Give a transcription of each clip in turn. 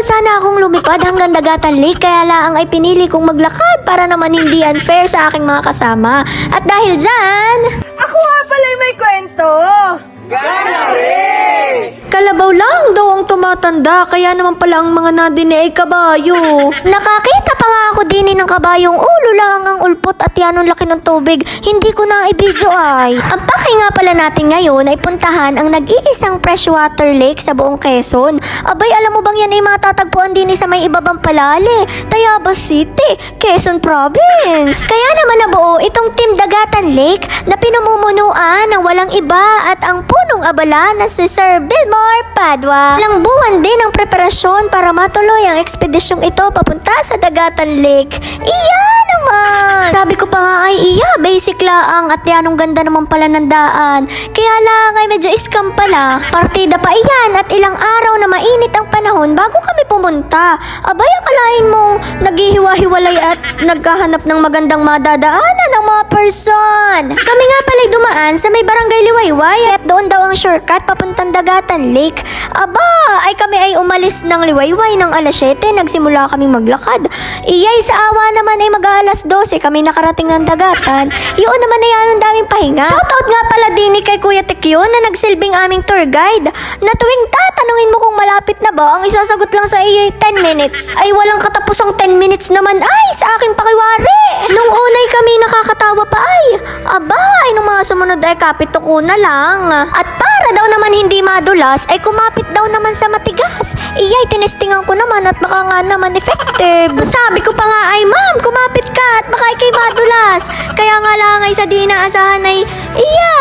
sana akong lumipad hanggang Dagatan Lake, kaya lang ay pinili kong maglakad para naman hindi unfair sa aking mga kasama. At dahil dyan, Ako nga pala may kwento! kalabaw lang daw ang tumatanda, kaya naman pala ang mga nadine ay kabayo. Nakakita pa nga ako din ng kabayong ulo lang ang ulpot at yan ang laki ng tubig. Hindi ko na i-video ay. Ang paki nga pala natin ngayon ay puntahan ang nag-iisang freshwater lake sa buong Quezon. Abay, alam mo bang yan ay matatagpuan din sa may ibabang palali, Tayabas City, Quezon Province. Kaya naman nabuo itong Team Dagatan Lake na pinamumunuan ng walang iba at ang punong abala na si Sir Bilmore Padua. Ilang buwan din ang preparasyon para matuloy ang ekspedisyong ito papunta sa Dagatan Lake. Iya naman! Sabi ko pa nga ay iya, basic laang at yan ang ganda naman pala ng daan. Kaya lang ay medyo scam pala. Partida pa iyan at ilang araw na mainit ang panahon bago kami pumunta. Abay, akalain mong naghihiwa-hiwalay at naghahanap ng magandang madadaanan ng mga person. Kami nga pala dumaan sa may barangay Liwayway at doon daw ang shortcut papuntang Dagatan Lake. Aba, ay kami ay umalis ng Liwayway ng alas 7, nagsimula kaming maglakad. Iyay sa awa naman ay mag-aalas 12 kami nakarating ng Dagatan. Yun naman ay anong daming pahinga. Shoutout nga pala din kay Kuya Tekyo na nagsilbing aming tour guide, na tuwing tatanungin mo kung malapit na ba, ang isasagot lang sa iyo 10 minutes. Ay walang katapusang 10 minutes naman ay sa aking pakiwari. Nung unay kami nakakatawa pa ay, aba, ay nung mga sumunod ay kapito ko na lang. At para daw naman hindi madulas ay kumapit daw naman sa matigas. Iyay, tinestingan ko naman at baka nga naman effective. Sabi ko pa nga ay, ma'am, kumapit ka at baka ikay madulas. Kaya nga lang ay sa di inaasahan ay, iya,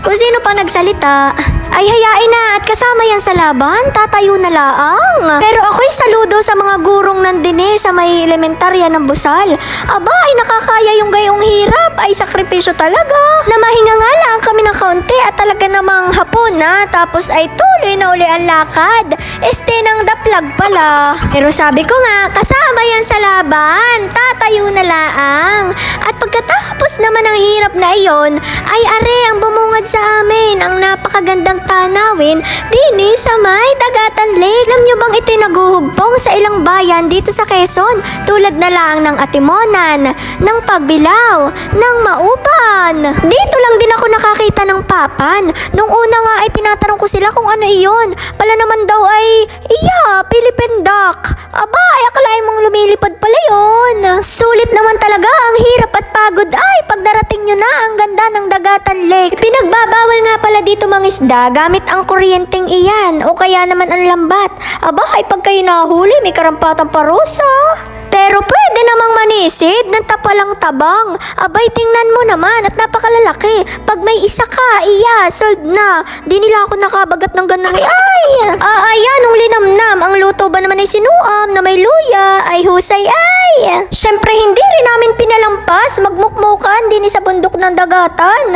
kung sino pa nagsalita, ay hayain na at kasama yan sa laban, tatayo na laang. Pero ako'y saludo sa mga gurong nandine sa may elementarya ng Busal. Aba, ay nakakaya yung gayong hirap, ay sakripisyo talaga. Namahinga nga lang kami ng kaunti at talaga namang hapon na, tapos ay tuloy na uli ang lakad. Ng daplag pala. Pero sabi ko nga, kasama yan sa laban, tatayo na laang. At pagkatapos naman ng hirap na iyon, ay are ang bumungad sa amin ang napakagandang tanawin dini sa may Dagatan Lake. Alam nyo bang ito'y naguhugpong sa ilang bayan dito sa Quezon, tulad na lang ng Atimonan, ng Pagbilao, ng Mauban. Dito lang din ako nakakita ng papan. Nung una nga ay tinatanong ko sila kung ano iyon. Pala naman daw ay, iya, Philippine duck. Aba, ay akalain mong lumilipad pala yun. Sulit naman talaga ang hirap at pagod ay pag darating nyo na ang ganda ng Dagatan Lake. Pinagbabawal nga pala dito mangisda gamit ang kuryenteng iyan o kaya naman ang lambat. Aba, ay pag kayo nahuli may karampatang parusa. Pero pwede namang manisid ng tapalang tabang. Abay, tingnan mo naman at napakalalaki. Pag may isa ka, iya, solved na. Di nila ako nakabagat ng ganang ay! Ayan, nung linamnam, ang luto ba naman ay sinuam na may luya, ay husay ay! Syempre, hindi rin namin pinalampas, magmukmukan din sa bundok ng Dagatan.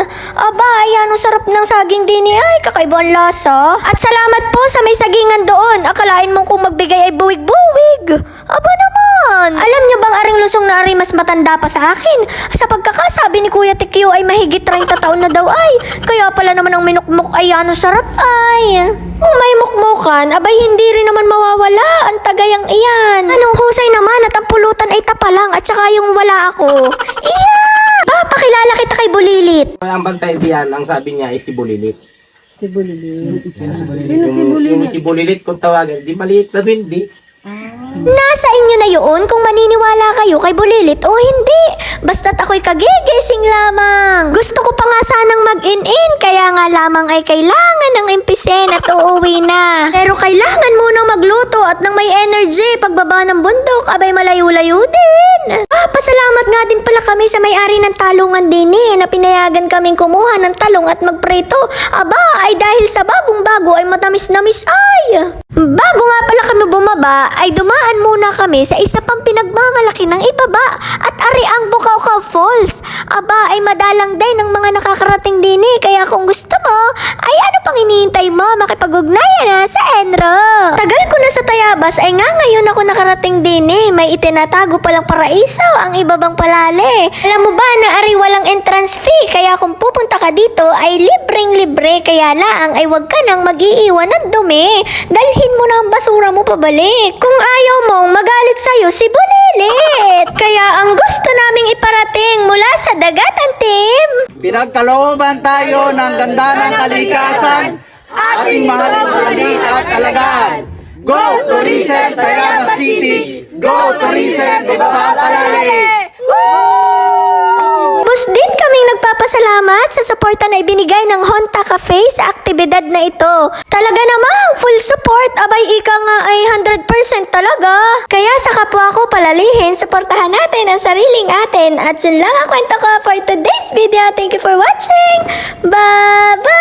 Aba, ayan, ang sarap ng saging din ay, kakaibang lasa. At salamat po sa may sagingan doon. Akalain mo kung magbigay ay buwig-buwig. Aba naman! Alam niyo bang aring lusong na ari mas matanda pa sa akin? Sa pagkakasabi ni Kuya Tekyo ay mahigit 30 taon na daw ay. Kaya pala naman ang minukmuk ay ano sarap ay. Kung may mukmukan, abay hindi rin naman mawawala ang tagayang iyan. Anong husay naman at ang pulutan ay tapalang at saka yung wala ako. Iya! Papakilala kita kay Bulilit. Ang bantay diyan, ang sabi niya ay si Bulilit. Si Bulilit. Sino si Bulilit? Yung si Bulilit kung tawagan, di maliit na hindi. Nasa inyo na yun kung maniniwala kayo kay Bulilit o hindi. Basta't ako'y kagigising lamang. Gusto ko pa nga sanang mag-in-in, kaya nga lamang ay kailangan ng impisen at uuwi na. Pero kailangan munang magluto at ng may energy pagbaba ng bundok, abay malayo-layo din. Pasalamat nga din pala kami sa may-ari ng talungan din na pinayagan kaming kumuha ng talong at magprito. Aba, ay dahil sa bagong-bago ay matamis-namis ay. Bago nga pala kami bumaba, ay dumaan muna kami sa isa pang pinagmamalaki ng ibaba at ari ang Bukaw Falls. Aba, ay madalang din ng mga nakakarating din kaya kung gusto mo, ay ano pang hinihintay mo, makipag-ugnayan na sa Enro. Tagal ko na sa Bayabas ay nga ngayon ako nakarating din may itinatago palang paraiso ang ibabang palale. Alam mo ba na ari walang entrance fee, kaya kung pupunta ka dito ay libreng-libre, kaya laang ay wag ka nang mag-iiwan ng dumi. Dalhin mo na ang basura mo pabalik. Kung ayaw mong magalit sa'yo si Bulilit. Kaya ang gusto naming iparating mula sa Dagatan Team, Pinagkalooban tayo ng ganda ng kalikasan, ating mahal na hali at alagaan. Go Tourism Tayabas City! Go Tourism Ibabang Palale! Bus din kaming nagpapasalamat sa suporta na ibinigay ng Honta Cafe sa aktibidad na ito. Talaga namang full support, abay ika nga ay 100% talaga. Kaya sa kapwa ko palalihin, suportahan natin ang sariling atin. At yun lang ang kwento ko for today's video. Thank you for watching. Bye-bye!